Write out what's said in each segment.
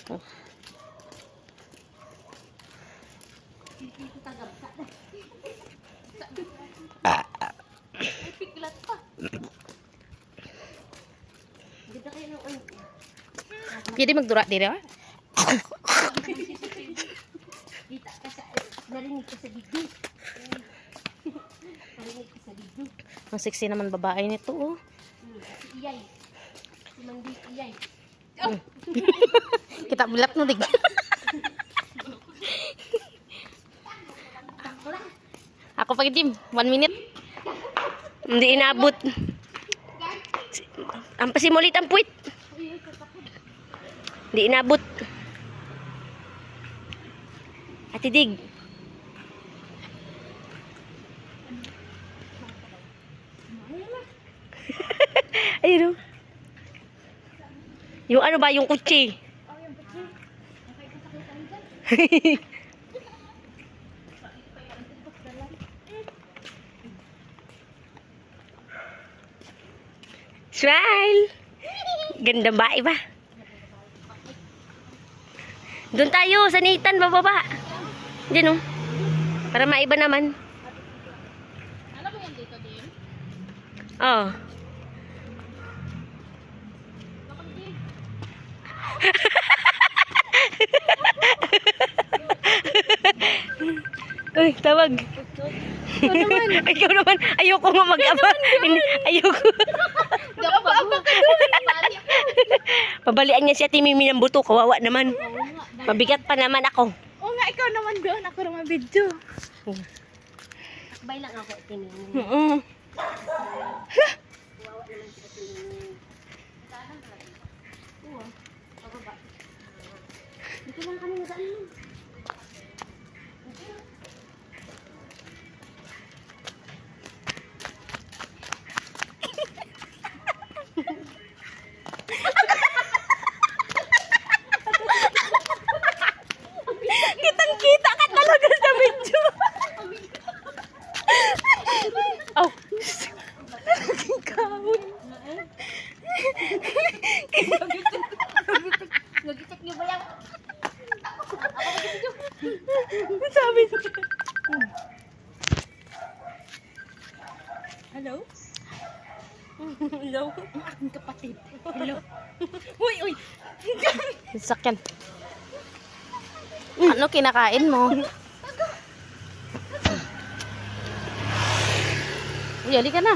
Piglat pa. Jadi magdura diri ah. Kita ka sa narinig ka sa video. Narinig ka sa video. Ang sexy naman babae nito oh. Si Iyay. Si Mandi Iyay. Kita bilap no dig. Ako pag Jim, 1 minute. Hindi inabot. Ang pasimulit ang puwit. Hindi inabot. Ate Dig. Ayun. Yung ano ba, yung kutsi? Smile! Ganda ba iba? Doon tayo, sa Nathan, bababa. Diyan oh. Para maiba naman. Ano ba yan dito, Dim? Oh. Uy, tawag. Ikaw naman. Ikaw naman. Ayoko nga mag-aba. Ayoko. Aba-aba ka doon. Pabalian niya si Ate Mimi ng buto. Kawawa naman. Mabigat pa naman ako. Oo nga, ikaw naman doon. Ako naman video. Akbay lang ako, tininin. Dito lang kami nadaan. Kitang-kita ka talaga sa video. Oh. Nagitik niyo ba yan? Sabi niya. Hello? Hello? Aking kapatid. Hello? Uy, uy. Sakyan. Ano kinakain mo? Uy, halika na.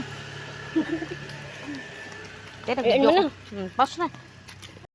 Kaya nag-video ko. Pause na.